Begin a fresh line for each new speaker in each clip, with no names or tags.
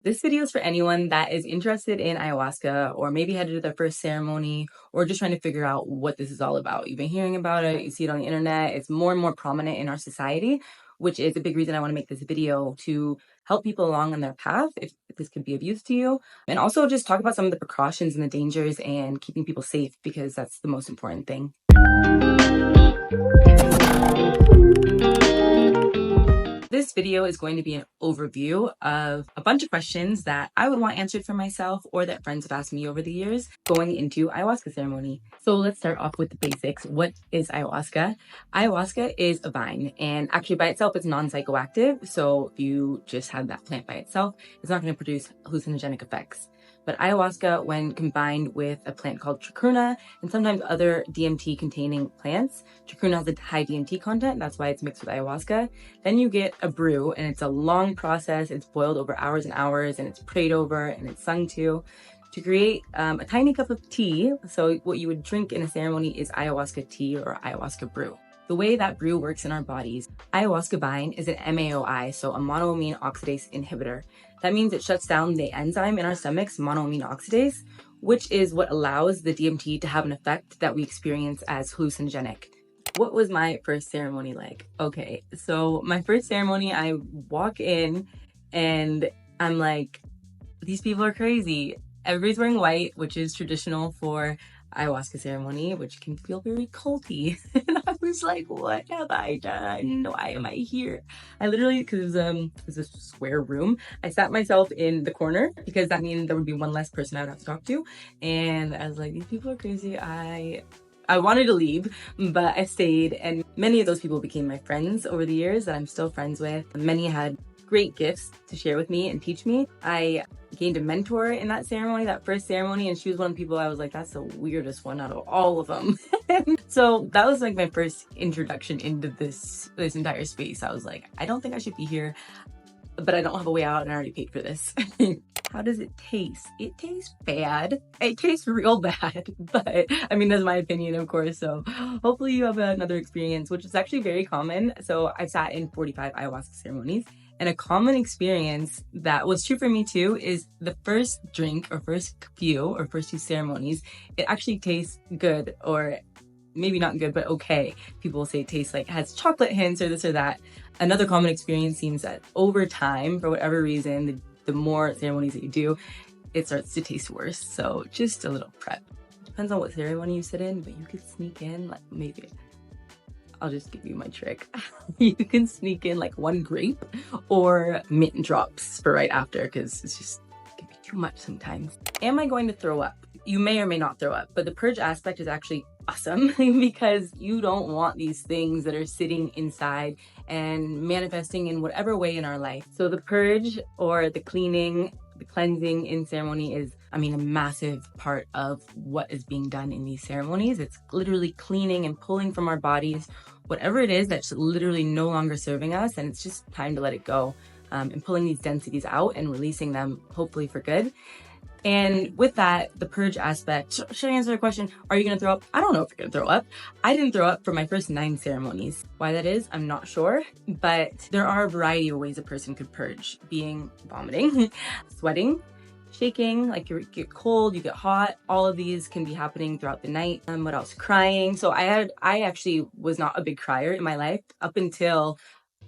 This video is for anyone that is interested in ayahuasca or maybe had to do their first ceremony or just trying to figure out what this is all about. You've been hearing about it, you see it on the internet, it's more and more prominent in our society, which is a big reason I want to make this video to help people along on their path if this could be of use to you. And also just talk about some of the precautions and the dangers and keeping people safe because that's the most important thing. This video is going to be an overview of a bunch of questions that I would want answered for myself or that friends have asked me over the years going into ayahuasca ceremony. So let's start off with the basics. What is ayahuasca? Ayahuasca is a vine, and actually by itself it's non-psychoactive. So if you just had that plant by itself, it's not going to produce hallucinogenic effects. But ayahuasca, when combined with a plant called chacruna and sometimes other DMT containing plants, chacruna has a high DMT content, that's why it's mixed with ayahuasca, then you get a brew, and it's a long process. It's boiled over hours and hours, and it's prayed over, and it's sung to create a tiny cup of tea. So what you would drink in a ceremony is ayahuasca tea or ayahuasca brew. The way that brew works in our bodies, ayahuasca vine is an MAOI, so a monoamine oxidase inhibitor. That means it shuts down the enzyme in our stomachs, monoamine oxidase, which is what allows the DMT to have an effect that we experience as hallucinogenic. What was my first ceremony like? Okay, so my first ceremony, I walk in and I'm like, these people are crazy. Everybody's wearing white, which is traditional for ayahuasca ceremony, which can feel very culty. And I was like, what have I done? Why am I here? I literally, because it was a square room, I sat myself in the corner because that means there would be one less person I would have to talk to. And I was like, these people are crazy. I wanted to leave, but I stayed, and many of those people became my friends over the years that I'm still friends with. Many had great gifts to share with me and teach me. I gained a mentor in that ceremony, that first ceremony, and she was one of the people I was like, that's the weirdest one out of all of them. So that was like my first introduction into this entire space. I was like, I don't think I should be here, but I don't have a way out and I already paid for this. How does it taste? It tastes bad. It tastes real bad, but I mean, that's my opinion, of course. So hopefully you have another experience, which is actually very common. So I've sat in 45 ayahuasca ceremonies, and a common experience that was true for me too is the first drink or first few or first two ceremonies, it actually tastes good, or maybe not good, but okay. People will say it tastes like it has chocolate hints or this or that. Another common experience seems that over time, for whatever reason, the more ceremonies that you do, it starts to taste worse. So just a little prep. Depends on what ceremony you sit in, but you could sneak in, like maybe, I'll just give you my trick. You can sneak in like one grape or mint drops for right after, because it's just it can be too much sometimes. Am I going to throw up? You may or may not throw up, but the purge aspect is actually awesome because you don't want these things that are sitting inside and manifesting in whatever way in our life. So the purge or the cleaning, the cleansing in ceremony is, I mean, a massive part of what is being done in these ceremonies. It's literally cleaning and pulling from our bodies whatever it is that's literally no longer serving us, and it's just time to let it go, and pulling these densities out and releasing them, hopefully for good. And with that, the purge aspect, should I answer the question, are you going to throw up? I don't know if you're going to throw up. I didn't throw up for my first 9 ceremonies. Why that is, I'm not sure, but there are a variety of ways a person could purge, being vomiting, sweating, shaking, like you get cold, you get hot. All of these can be happening throughout the night. What else? Crying. So I actually was not a big crier in my life up until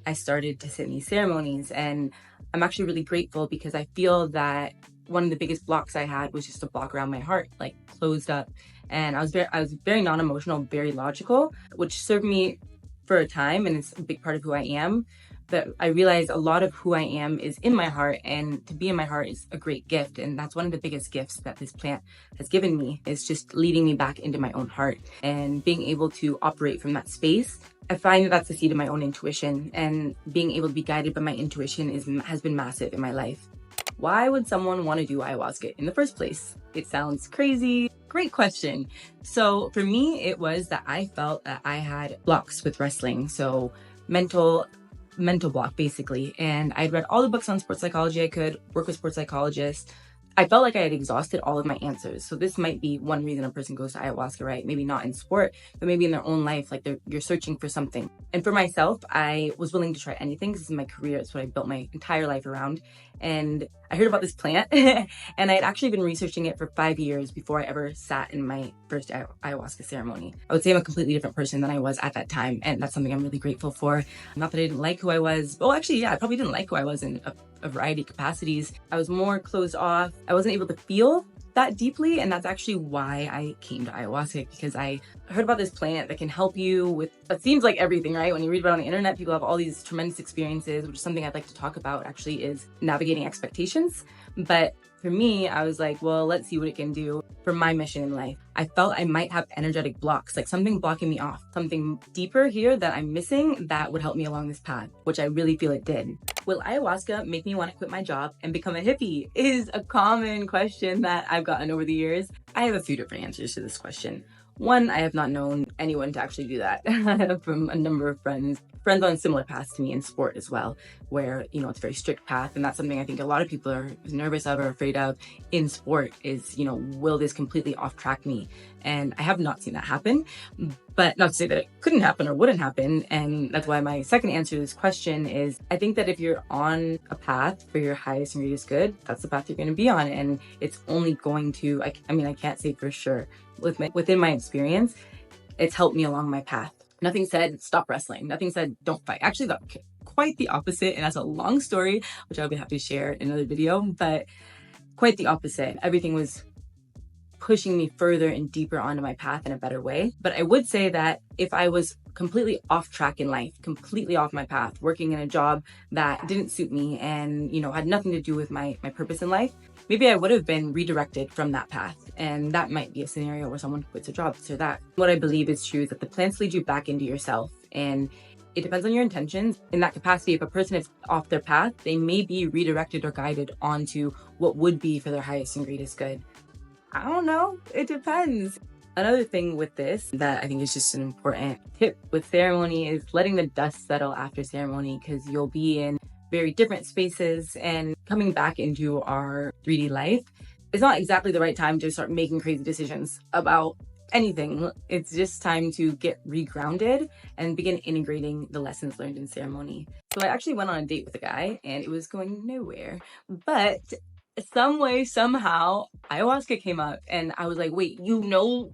I started to sit in these ceremonies, and I'm actually really grateful because I feel that one of the biggest blocks I had was just a block around my heart, like closed up. And I was very non-emotional, very logical, which served me for a time, and it's a big part of who I am. But I realized a lot of who I am is in my heart, and to be in my heart is a great gift. And that's one of the biggest gifts that this plant has given me, is just leading me back into my own heart and being able to operate from that space. I find that that's the seed of my own intuition, and being able to be guided by my intuition has been massive in my life. Why would someone want to do ayahuasca in the first place? It sounds crazy. Great question. So for me, it was that I felt that I had blocks with wrestling. So mental block basically. And I'd read all the books on sports psychology I could, work with sports psychologists. I felt like I had exhausted all of my answers. So this might be one reason a person goes to ayahuasca, right? Maybe not in sport, but maybe in their own life, like you're searching for something. And for myself, I was willing to try anything. This is my career. It's what I built my entire life around. and I heard about this plant and I had actually been researching it for 5 years before I ever sat in my first ayahuasca ceremony. I would say I'm a completely different person than I was at that time, and that's something I'm really grateful for. Not that I didn't like who I was. Well, actually, yeah, I probably didn't like who I was in a variety of capacities. I was more closed off. I wasn't able to feel that deeply, and that's actually why I came to ayahuasca, because I heard about this plant that can help you with, it seems like everything, right? When you read about it on the internet, people have all these tremendous experiences, which is something I'd like to talk about actually, is navigating expectations. But for me, I was like, well, let's see what it can do for my mission in life. I felt I might have energetic blocks, like something blocking me off, something deeper here that I'm missing that would help me along this path, which I really feel it did. Will ayahuasca make me want to quit my job and become a hippie? Is a common question that I've gotten over the years. I have a few different answers to this question. One, I have not known anyone to actually do that from a number of friends on similar paths to me in sport as well, where, you know, it's a very strict path. And that's something I think a lot of people are nervous of or afraid of in sport is, you know, will this completely off track me? And I have not seen that happen, but not to say that it couldn't happen or wouldn't happen. And that's why my second answer to this question is, I think that if you're on a path for your highest and greatest good, that's the path you're going to be on. And it's only going to, I mean, I can't say for sure. Within my experience, it's helped me along my path. Nothing said stop wrestling. Nothing said don't fight. Actually, quite the opposite. And that's a long story, which I'll be happy to share in another video, but quite the opposite. Everything was pushing me further and deeper onto my path in a better way. But I would say that if I was completely off track in life, completely off my path, working in a job that didn't suit me and, you know, had nothing to do with my purpose in life, maybe I would have been redirected from that path. And that might be a scenario where someone quits a job or that. What I believe is true is that the plants lead you back into yourself, and it depends on your intentions. In that capacity, if a person is off their path, they may be redirected or guided onto what would be for their highest and greatest good. I don't know. It depends. Another thing with this that I think is just an important tip with ceremony is letting the dust settle after ceremony, because you'll be in very different spaces, and coming back into our 3D life, it's not exactly the right time to start making crazy decisions about anything. It's just time to get regrounded and begin integrating the lessons learned in ceremony. So I actually went on a date with a guy and it was going nowhere, but some way, somehow, ayahuasca came up and I was like, wait, you know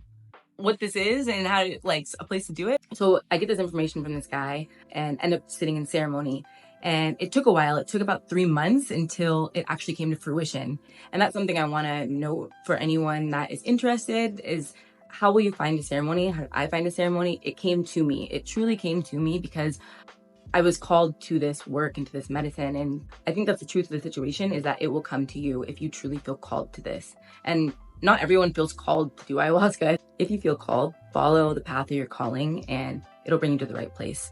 what this is and how to, like, a place to do it? So I get this information from this guy and end up sitting in ceremony. And it took a while. It took about 3 months until it actually came to fruition. And that's something I want to note for anyone that is interested is, how will you find a ceremony? How did I find a ceremony? It came to me. It truly came to me because I was called to this work and to this medicine. And I think that's the truth of the situation, is that it will come to you if you truly feel called to this. And not everyone feels called to do ayahuasca. If you feel called, follow the path of your calling and it'll bring you to the right place.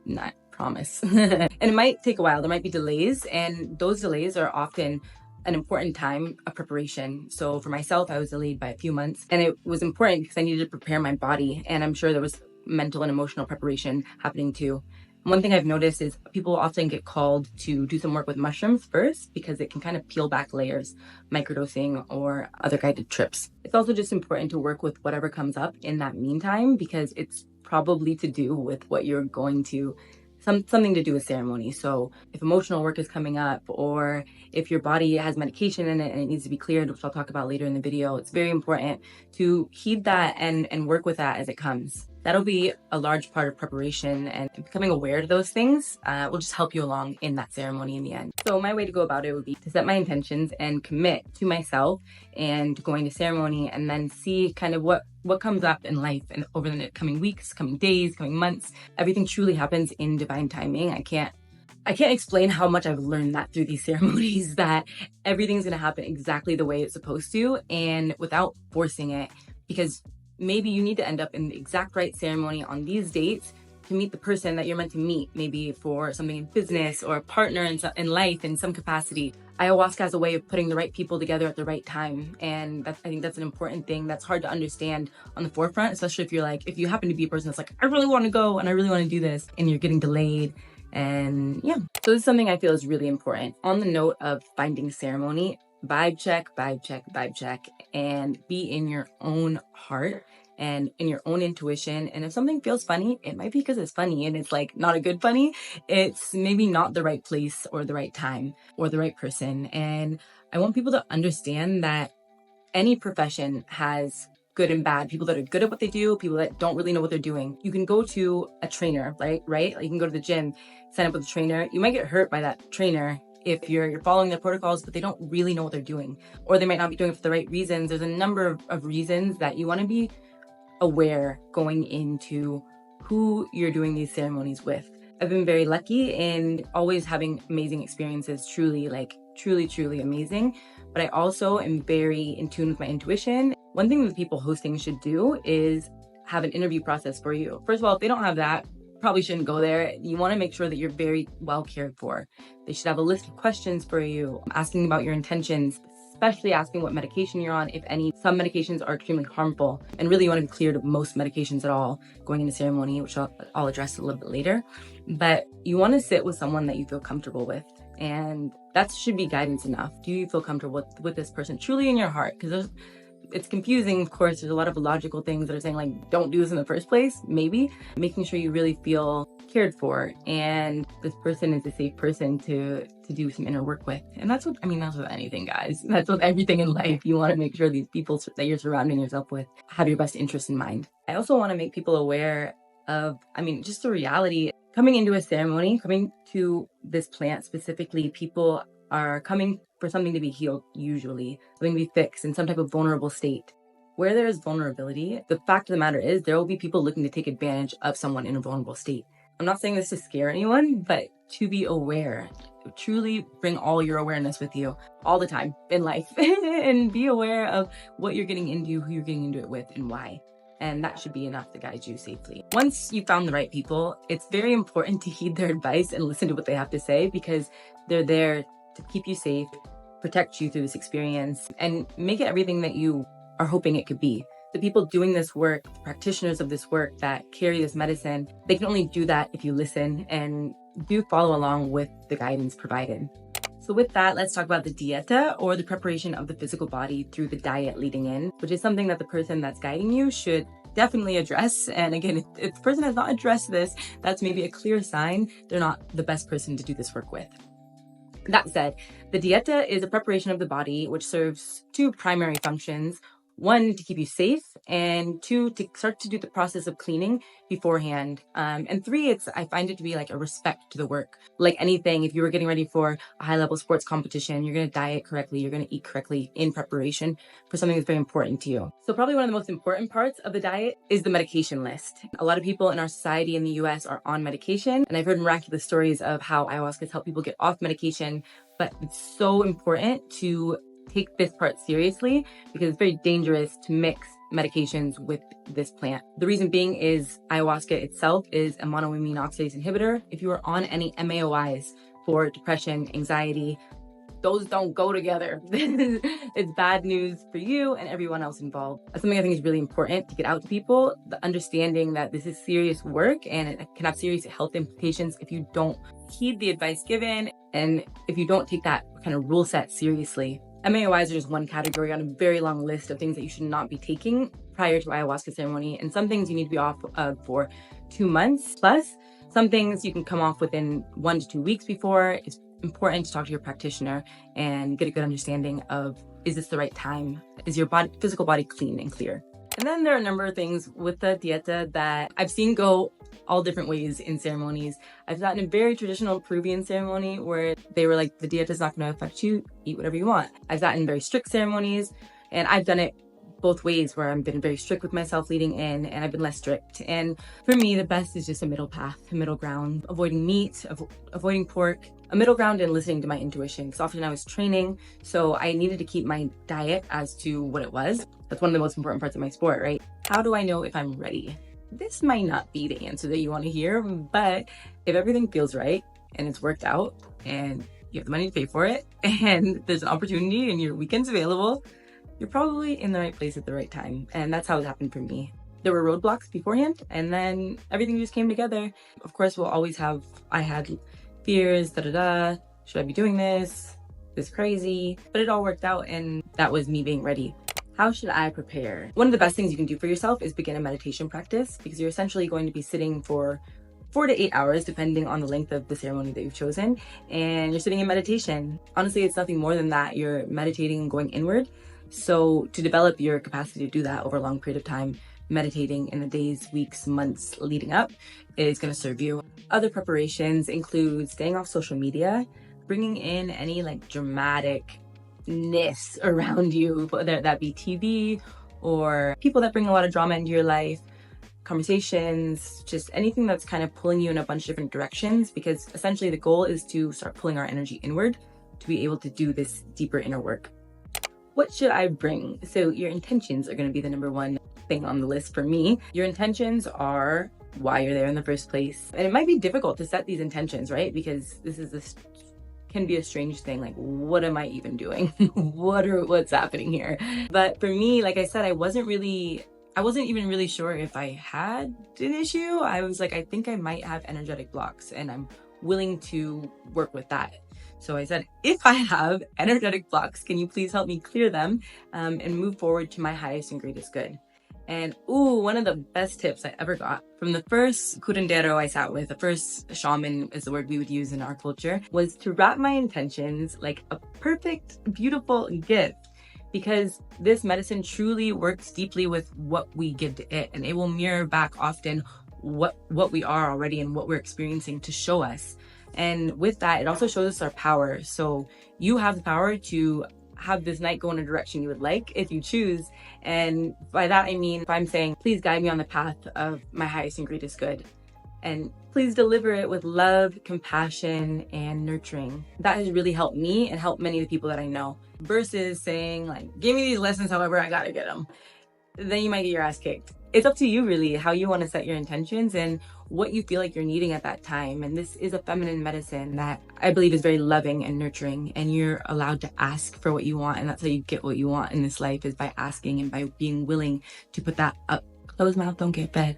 Not promise. And it might take a while. There might be delays, and those delays are often an important time of preparation. So for myself, I was delayed by a few months, and it was important because I needed to prepare my body, and I'm sure there was mental and emotional preparation happening too. One thing I've noticed is people often get called to do some work with mushrooms first because it can kind of peel back layers, microdosing or other guided trips. It's also just important to work with whatever comes up in that meantime, because it's probably to do with what you're going to, something to do with ceremony. So if emotional work is coming up, or if your body has medication in it and it needs to be cleared, which I'll talk about later in the video, it's very important to heed that and work with that as it comes. That'll be a large part of preparation, and becoming aware of those things will just help you along in that ceremony in the end. So my way to go about it would be to set my intentions and commit to myself and going to ceremony, and then see kind of what comes up in life and over the coming weeks, coming days, coming months. Everything truly happens in divine timing. I can't explain how much I've learned that through these ceremonies, that everything's going to happen exactly the way it's supposed to and without forcing it, because maybe you need to end up in the exact right ceremony on these dates to meet the person that you're meant to meet, maybe for something in business or a partner in life in some capacity. Ayahuasca has a way of putting the right people together at the right time. And I think that's an important thing that's hard to understand on the forefront, especially if you happen to be a person that's like, I really want to go and I really want to do this, and you're getting delayed. And yeah, so this is something I feel is really important. On the note of finding ceremony, vibe check, and be in your own heart and in your own intuition. And if something feels funny, it might be because it's funny and it's like not a good funny. It's maybe not the right place or the right time or the right person. And I want people to understand that any profession has good and bad, people that are good at what they do, people that don't really know what they're doing. You can go to a trainer, right? Like you can go to the gym, sign up with a trainer. You might get hurt by that trainer if you're following their protocols, but they don't really know what they're doing, or they might not be doing it for the right reasons. There's a number of reasons that you want to be aware going into who you're doing these ceremonies with. I've been very lucky in always having amazing experiences, truly amazing. But I also am very in tune with my intuition. One thing that people hosting should do is have an interview process for you. First of all, if they don't have that, probably shouldn't go there. You want to make sure that you're very well cared for. They should have a list of questions for you, asking about your intentions, especially asking what medication you're on, if any. Some medications are extremely harmful, and really you want to be cleared of most medications at all going into ceremony, which I'll address a little bit later. But you want to sit with someone that you feel comfortable with, and that should be guidance enough. Do you feel comfortable with this person truly in your heart? Because it's confusing, of course. There's a lot of illogical things that are saying like, don't do this in the first place, maybe. Making sure you really feel cared for and this person is a safe person to do some inner work with. And that's with anything, guys. That's with everything in life. You want to make sure these people that you're surrounding yourself with have your best interests in mind. I also want to make people aware of, just the reality. Coming into a ceremony, coming to this plant specifically, people are coming for something to be healed, usually, something to be fixed in some type of vulnerable state. Where there is vulnerability, the fact of the matter is there will be people looking to take advantage of someone in a vulnerable state. I'm not saying this to scare anyone, but to be aware. Truly bring all your awareness with you all the time in life and be aware of what you're getting into, who you're getting into it with, and why. And that should be enough to guide you safely. Once you found the right people, it's very important to heed their advice and listen to what they have to say, because they're there to keep you safe, protect you through this experience, and make it everything that you are hoping it could be. The people doing this work, the practitioners of this work that carry this medicine, they can only do that if you listen and do follow along with the guidance provided. So with that, let's talk about the dieta, or the preparation of the physical body through the diet leading in, which is something that the person that's guiding you should definitely address. And again, if the person has not addressed this, that's maybe a clear sign they're not the best person to do this work with. That said, the dieta is a preparation of the body which serves two primary functions. One, to keep you safe, and two, to start to do the process of cleaning beforehand. And three, I find it to be like a respect to the work. Like anything, if you were getting ready for a high-level sports competition, you're going to diet correctly, you're going to eat correctly in preparation for something that's very important to you. So probably one of the most important parts of the diet is the medication list. A lot of people in our society in the US are on medication, and I've heard miraculous stories of how ayahuasca has helped people get off medication, but it's so important to take this part seriously, because it's very dangerous to mix medications with this plant. The reason being is ayahuasca itself is a monoamine oxidase inhibitor. If you are on any MAOIs for depression, anxiety, those don't go together. It's bad news for you and everyone else involved. That's something I think is really important to get out to people, the understanding that this is serious work and it can have serious health implications if you don't heed the advice given and if you don't take that kind of rule set seriously. MAOIs are just one category on a very long list of things that you should not be taking prior to ayahuasca ceremony, and some things you need to be off of for 2 months plus. Some things you can come off within 1 to 2 weeks before. It's important to talk to your practitioner and get a good understanding of, is this the right time? Is your physical body clean and clear? And then there are a number of things with the dieta that I've seen go all different ways in ceremonies. I've gotten a very traditional Peruvian ceremony where they were like, the dieta is not going to affect you, eat whatever you want. I've gotten very strict ceremonies, and I've done it both ways, where I've been very strict with myself leading in and I've been less strict. And for me, the best is just a middle path, a middle ground, avoiding meat, avoiding pork, a middle ground, and listening to my intuition. Because often I was training, so I needed to keep my diet as to what it was. That's one of the most important parts of my sport, right? How do I know if I'm ready? This might not be the answer that you want to hear, but if everything feels right and it's worked out and you have the money to pay for it and there's an opportunity and your weekend's available, you're probably in the right place at the right time. And that's how it happened for me. There were roadblocks beforehand, and then everything just came together. Of course, I had fears, should I be doing this? This is crazy. But it all worked out, and that was me being ready. How should I prepare? One of the best things you can do for yourself is begin a meditation practice, because you're essentially going to be sitting for 4 to 8 hours, depending on the length of the ceremony that you've chosen, and you're sitting in meditation. Honestly, it's nothing more than that. You're meditating and going inward. So to develop your capacity to do that over a long period of time, meditating in the days, weeks, months leading up is going to serve you. Other preparations include staying off social media, bringing in any like dramatic ness around you, whether that be TV or people that bring a lot of drama into your life, conversations, just anything that's kind of pulling you in a bunch of different directions, because essentially the goal is to start pulling our energy inward to be able to do this deeper inner work. What should I bring? So your intentions are going to be the number one thing on the list for me. Your intentions are why you're there in the first place. And it might be difficult to set these intentions, right? Because this can be a strange thing, like, what am I even doing? What's happening here? But for me, like I said, I wasn't even really sure if I had an issue. I was like, I think I might have energetic blocks, and I'm willing to work with that. So I said, if I have energetic blocks, can you please help me clear them and move forward to my highest and greatest good? And one of the best tips I ever got from the first curandero I sat with, the first shaman is the word we would use in our culture, was to wrap my intentions like a perfect, beautiful gift. Because this medicine truly works deeply with what we give to it, and it will mirror back often what we are already and what we're experiencing to show us. And with that, it also shows us our power. So you have the power to have this night go in a direction you would like if you choose. And by that, I mean, if I'm saying, please guide me on the path of my highest and greatest good, and please deliver it with love, compassion, and nurturing. That has really helped me and helped many of the people that I know. Versus saying like, give me these lessons however I gotta get them. Then you might get your ass kicked. It's up to you really, how you want to set your intentions and what you feel like you're needing at that time. And this is a feminine medicine that I believe is very loving and nurturing, and you're allowed to ask for what you want. And that's how you get what you want in this life, is by asking and by being willing to put that up. Closed mouth don't get fed.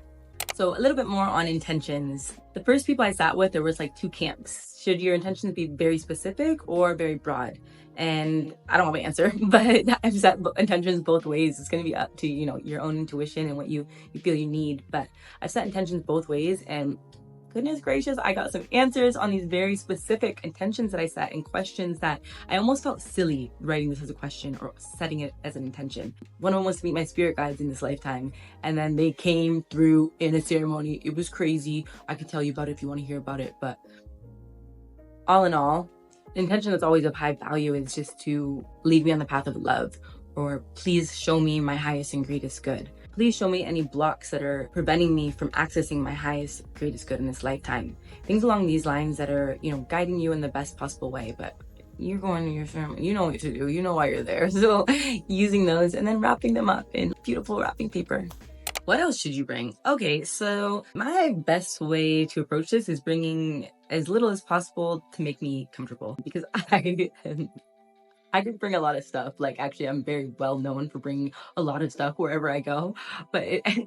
So a little bit more on intentions. The first people I sat with, there was like two camps. Should your intentions be very specific or very broad? And I don't have an answer, but I've set intentions both ways. It's going to be up to, your own intuition and what you feel you need. But I've set intentions both ways, and goodness gracious, I got some answers on these very specific intentions that I set, and questions that I almost felt silly writing this as a question or setting it as an intention. One of them was to meet my spirit guides in this lifetime, and then they came through in a ceremony. It was crazy. I could tell you about it if you want to hear about it, but all in all, the intention that's always of high value is just to lead me on the path of love, or please show me my highest and greatest good. Please show me any blocks that are preventing me from accessing my highest, greatest good in this lifetime. Things along these lines that are, guiding you in the best possible way. But you're going to your ceremony, you know what to do, you know why you're there. So using those and then wrapping them up in beautiful wrapping paper. What else should you bring? Okay, so my best way to approach this is bringing as little as possible to make me comfortable, because I could bring a lot of stuff. Like, actually, I'm very well known for bringing a lot of stuff wherever I go, but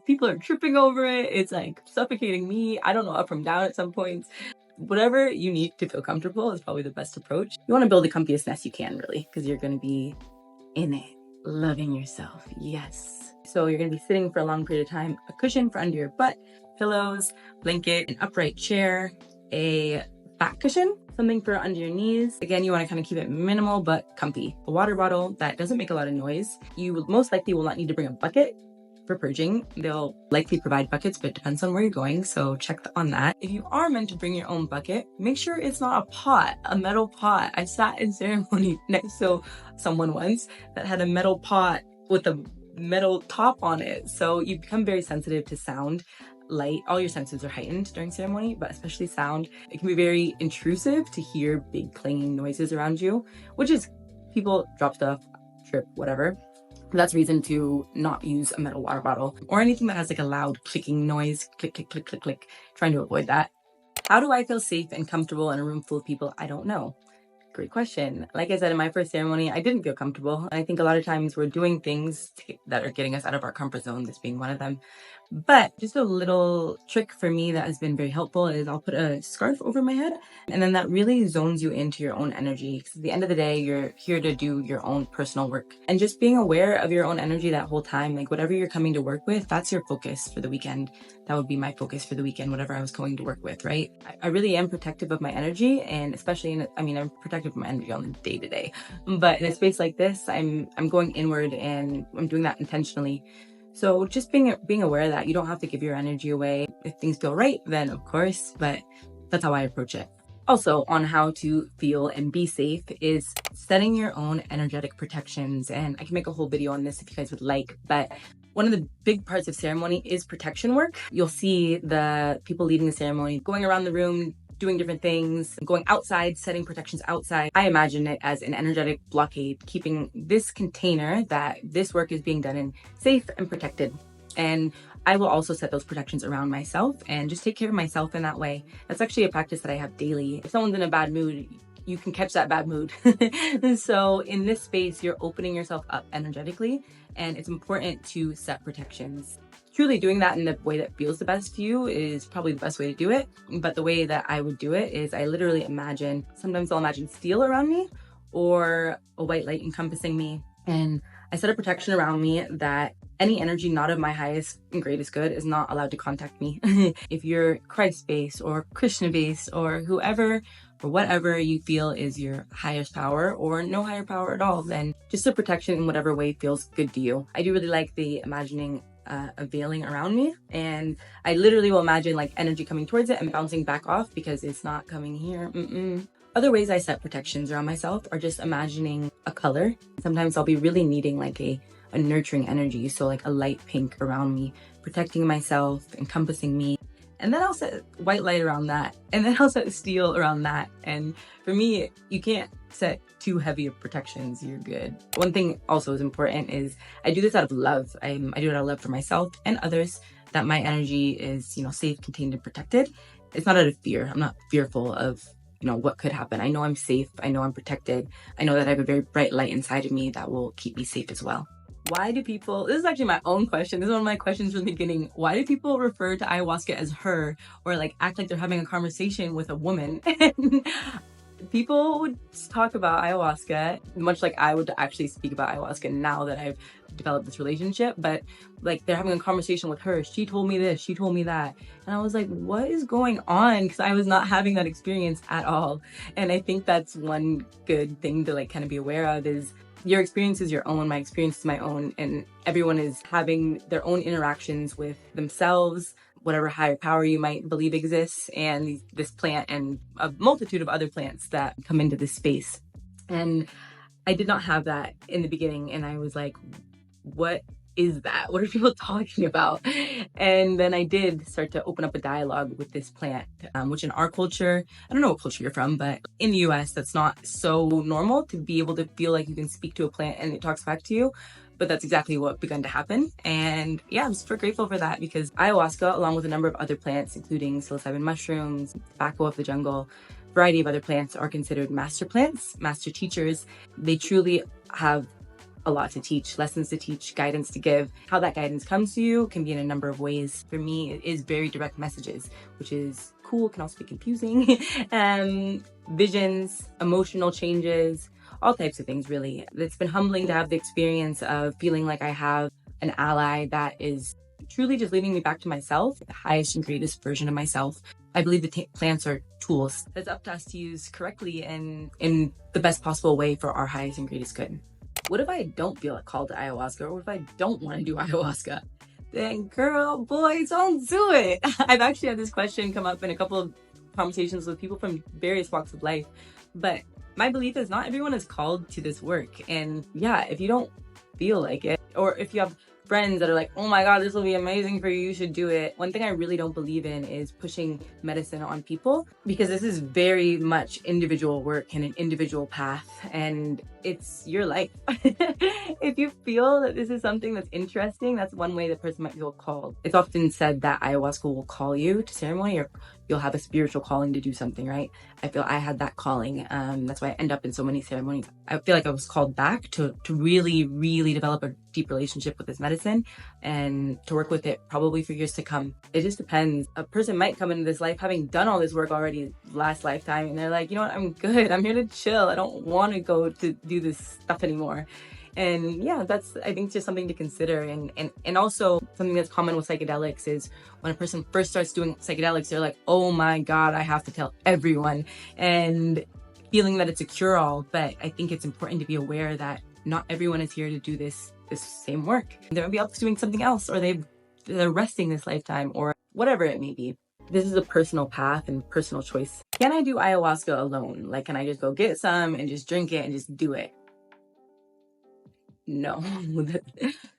people are tripping over it. It's like suffocating me. I don't know, up from down at some points. Whatever you need to feel comfortable is probably the best approach. You want to build the comfiest nest you can, really, because you're going to be in it, loving yourself. Yes. So you're going to be sitting for a long period of time, a cushion for under your butt, pillows, blanket, an upright chair, a back cushion, something for under your knees. Again, you want to kind of keep it minimal but comfy. A water bottle that doesn't make a lot of noise. You most likely will not need to bring a bucket for purging. They'll likely provide buckets, but it depends on where you're going, so check on that. If you are meant to bring your own bucket, make sure it's not a metal pot. I sat in ceremony next to someone once that had a metal pot with a metal top on it. So you become very sensitive to sound, light. All your senses are heightened during ceremony, but especially sound. It can be very intrusive to hear big clanging noises around you, which is people drop stuff, trip, whatever. That's reason to not use a metal water bottle or anything that has like a loud clicking noise, click, click, click, click, click. Trying to avoid that. How do I feel safe and comfortable in a room full of people I don't know? Great question. Like I said, in my first ceremony, I didn't feel comfortable. I think a lot of times we're doing things that are getting us out of our comfort zone, this being one of them. But just a little trick for me that has been very helpful is I'll put a scarf over my head, and then that really zones you into your own energy. Because at the end of the day, you're here to do your own personal work. And just being aware of your own energy that whole time, like whatever you're coming to work with, that's your focus for the weekend. That would be my focus for the weekend, whatever I was going to work with, right? I really am protective of my energy, and especially I'm protective of my energy on the day to day. But in a space like this, I'm going inward, and I'm doing that intentionally. So just being aware that you don't have to give your energy away. If things feel right, then of course, but that's how I approach it. Also, on how to feel and be safe is setting your own energetic protections. And I can make a whole video on this if you guys would like, but one of the big parts of ceremony is protection work. You'll see the people leading the ceremony going around the room, doing different things, going outside, setting protections outside. I imagine it as an energetic blockade, keeping this container that this work is being done in safe and protected. And I will also set those protections around myself and just take care of myself in that way. That's actually a practice that I have daily. If someone's in a bad mood, you can catch that bad mood. So in this space, you're opening yourself up energetically, and it's important to set protections. Truly doing that in the way that feels the best to you is probably the best way to do it. But the way that I would do it is I literally sometimes I'll imagine steel around me or a white light encompassing me. And I set a protection around me that any energy not of my highest and greatest good is not allowed to contact me. If you're Christ-based or Krishna-based or whoever or whatever you feel is your highest power or no higher power at all, then just a protection in whatever way feels good to you. I do really like the imagining a veiling around me, and I literally will imagine like energy coming towards it and bouncing back off because it's not coming here. Other ways I set protections around myself are just imagining a color. Sometimes I'll be really needing like a nurturing energy, so like a light pink around me, protecting myself, encompassing me. And then I'll set white light around that, and then I'll set steel around that. And for me, you can't set too heavy of protections. You're good. One thing also is important is I do this out of love. I do it out of love for myself and others, that my energy is, safe, contained, and protected. It's not out of fear. I'm not fearful of, what could happen. I know I'm safe. I know I'm protected. I know that I have a very bright light inside of me that will keep me safe as well. Why do people, this is actually my own question. This is one of my questions from the beginning. Why do people refer to ayahuasca as her, or like act like they're having a conversation with a woman? People would talk about ayahuasca, much like I would actually speak about ayahuasca now that I've developed this relationship, but like they're having a conversation with her. She told me this, she told me that. And I was like, what is going on? Because I was not having that experience at all. And I think that's one good thing to like kind of be aware of is your experience is your own, my experience is my own, and everyone is having their own interactions with themselves, whatever higher power you might believe exists, and this plant and a multitude of other plants that come into this space. And I did not have that in the beginning, and I was like, what is that? What are people talking about? And then I did start to open up a dialogue with this plant, which in our culture, I don't know what culture you're from, but in the US, that's not so normal to be able to feel like you can speak to a plant and it talks back to you. But that's exactly what began to happen. And yeah, I'm super grateful for that, because ayahuasca, along with a number of other plants, including psilocybin mushrooms, tobacco of the jungle, a variety of other plants, are considered master plants, master teachers. They truly have a lot to teach, lessons to teach, guidance to give. How that guidance comes to you can be in a number of ways. For me, it is very direct messages, which is cool, can also be confusing. Visions, emotional changes, all types of things, really. It's been humbling to have the experience of feeling like I have an ally that is truly just leading me back to myself, the highest and greatest version of myself. I believe the plants are tools. It's up to us to use correctly and in the best possible way for our highest and greatest good. What if I don't feel called to ayahuasca, or what if I don't want to do ayahuasca? Then girl, boy, don't do it. I've actually had this question come up in a couple of conversations with people from various walks of life, but my belief is not everyone is called to this work. And yeah, if you don't feel like it, or if you have friends that are like, oh my God, this will be amazing for you, you should do it. One thing I really don't believe in is pushing medicine on people, because this is very much individual work and an individual path, and it's your life. If you feel that this is something that's interesting, that's one way the person might feel called. It's often said that ayahuasca will call you to ceremony or you'll have a spiritual calling to do something, right? I feel I had that calling. That's why I end up in so many ceremonies. I feel like I was called back to really, really develop a deep relationship with this medicine and to work with it probably for years to come. It just depends. A person might come into this life having done all this work already last lifetime, and they're like, you know what, I'm good. I'm here to chill. I don't want to go to do this stuff anymore. And yeah, that's, I think, just something to consider. And also something that's common with psychedelics is when a person first starts doing psychedelics, they're like, oh my God, I have to tell everyone, and feeling that it's a cure-all. But I think it's important to be aware that not everyone is here to do this same work. There might be others doing something else, or they're resting this lifetime, or whatever it may be. This is a personal path and personal choice. Can I do ayahuasca alone? Like, can I just go get some and just drink it and just do it? No,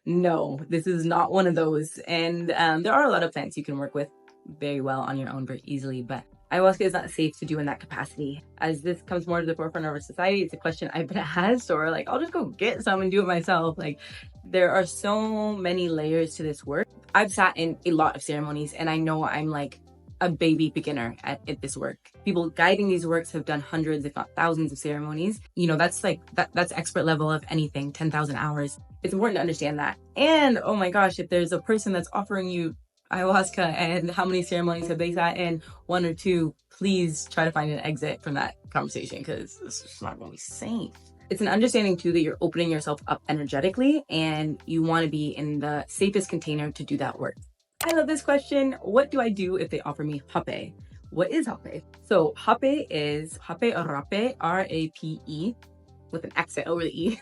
no, this is not one of those. And there are a lot of plants you can work with very well on your own very easily, but ayahuasca is not safe to do in that capacity. As this comes more to the forefront of our society, it's a question I've been asked, or like, I'll just go get some and do it myself. Like, there are so many layers to this work. I've sat in a lot of ceremonies, and I know I'm like a baby beginner at this work. People guiding these works have done hundreds, if not thousands, of ceremonies. You know, that's like that's expert level of anything, 10,000 hours. It's important to understand that. And oh my gosh, if there's a person that's offering you ayahuasca and how many ceremonies have they sat in, 1 or 2, please try to find an exit from that conversation, because it's just not really safe. It's an understanding too that you're opening yourself up energetically, and you want to be in the safest container to do that work. I love this question. What do I do if they offer me hapé? What is hapé? So hapé is hapé or rape, R-A-P-E, with an accent over the E,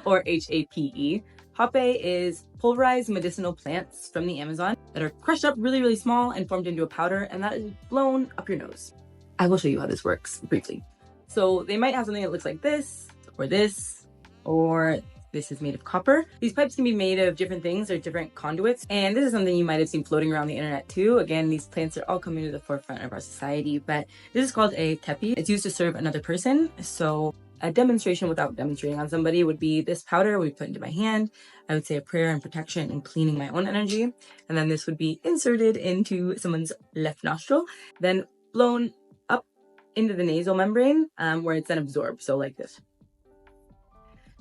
or H-A-P-E. Hapé is pulverized medicinal plants from the Amazon that are crushed up really, really small and formed into a powder, and that is blown up your nose. I will show you how this works briefly. So they might have something that looks like this, or this, or this is made of copper. These pipes can be made of different things or different conduits. And this is something you might have seen floating around the internet too. Again, these plants are all coming to the forefront of our society, but this is called a tepi. It's used to serve another person. So a demonstration without demonstrating on somebody would be this powder we put into my hand. I would say a prayer and protection and cleaning my own energy. And then this would be inserted into someone's left nostril, then blown up into the nasal membrane, where it's then absorbed. So like this.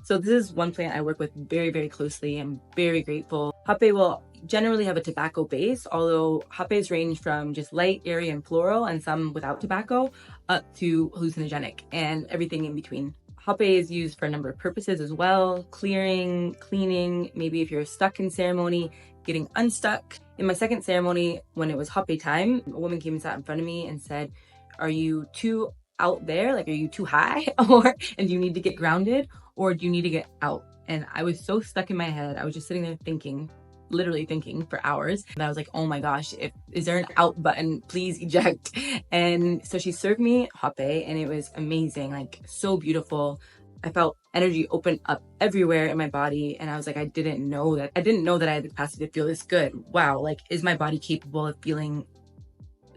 So this is one plant I work with very, very closely. I'm very grateful. Hapé will generally have a tobacco base, although hapés range from just light, airy, and floral, and some without tobacco, up to hallucinogenic and everything in between. Hapé is used for a number of purposes as well: clearing, cleaning, maybe if you're stuck in ceremony, getting unstuck. In my second ceremony, when it was hapé time, a woman came and sat in front of me and said, are you too out there? Like, are you too high? And do you need to get grounded? Or do you need to get out? And I was so stuck in my head. I was just sitting there thinking, literally thinking for hours. And I was like, oh my gosh, is there an out button? Please eject. And so she served me hapé, and it was amazing, like so beautiful. I felt energy open up everywhere in my body. And I was like, I didn't know that I had the capacity to feel this good. Wow, like, is my body capable of feeling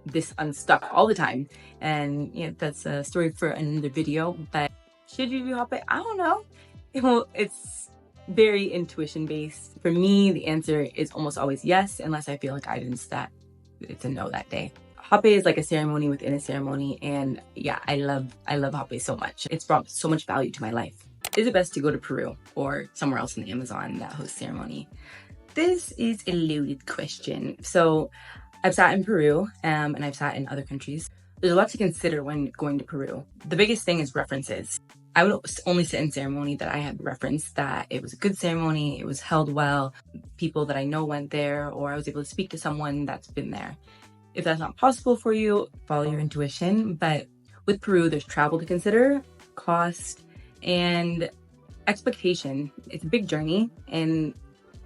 this unstuck all the time? And yeah, that's a story for another video. But should you do hapé? I don't know. It's very intuition based. For me, the answer is almost always yes, unless I feel like guidance that it's a no that day. Hapé is like a ceremony within a ceremony, and yeah, I love hapé so much. It's brought so much value to my life. Is it best to go to Peru or somewhere else in the Amazon that hosts ceremony? This is a loaded question. So I've sat in Peru, and I've sat in other countries. There's a lot to consider when going to Peru. The biggest thing is references. I would only sit in ceremony that I had referenced that it was a good ceremony, it was held well, people that I know went there, or I was able to speak to someone that's been there. If that's not possible for you, follow your intuition. But with Peru, there's travel to consider, cost, and expectation. It's a big journey, and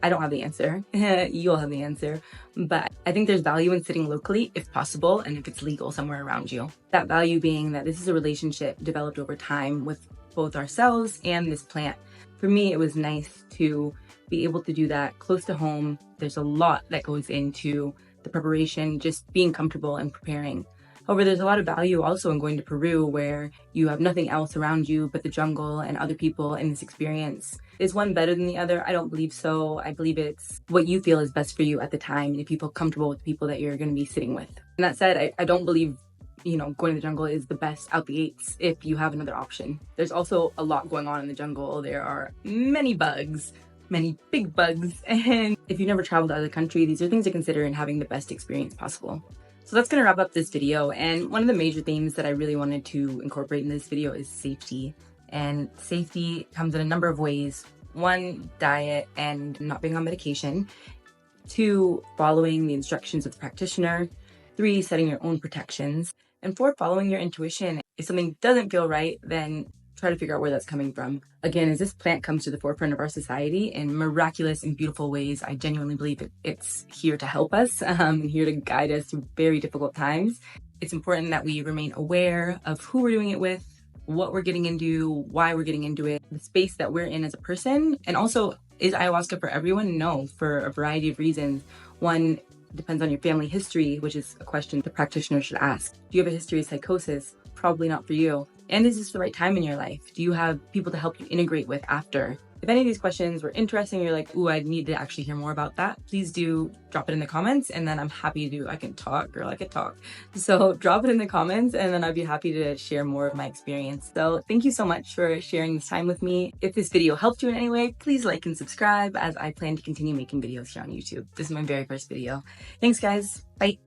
I don't have the answer. You'll have the answer. But I think there's value in sitting locally if possible, and if it's legal somewhere around you. That value being that this is a relationship developed over time with both ourselves and this plant. For me, it was nice to be able to do that close to home. There's a lot that goes into the preparation, just being comfortable and preparing. However, there's a lot of value also in going to Peru, where you have nothing else around you but the jungle and other people in this experience. Is one better than the other? I don't believe so. I believe it's what you feel is best for you at the time, and if you feel comfortable with the people that you're going to be sitting with. And that said, I don't believe going to the jungle is the best out the gates if you have another option. There's also a lot going on in the jungle. There are many bugs, many big bugs, and if you've never traveled out of the country, these are things to consider in having the best experience possible. So that's going to wrap up this video, and one of the major themes that I really wanted to incorporate in this video is safety. And safety comes in a number of ways. 1, diet and not being on medication. 2, following the instructions of the practitioner. 3, setting your own protections. And 4, following your intuition. If something doesn't feel right, then try to figure out where that's coming from. Again, as this plant comes to the forefront of our society in miraculous and beautiful ways, I genuinely believe it's here to help us, and here to guide us through very difficult times. It's important that we remain aware of who we're doing it with, what we're getting into, why we're getting into it, the space that we're in as a person. And also, is ayahuasca for everyone? No, for a variety of reasons. One, depends on your family history, which is a question the practitioner should ask. Do you have a history of psychosis? Probably not for you. And is this the right time in your life? Do you have people to help you integrate with after? If any of these questions were interesting, you're like, ooh, I need to actually hear more about that, please do drop it in the comments, and then I'm happy to, I can talk. So drop it in the comments, and then I'd be happy to share more of my experience. So thank you so much for sharing this time with me. If this video helped you in any way, please like and subscribe, as I plan to continue making videos here on YouTube. This is my very first video. Thanks guys, bye.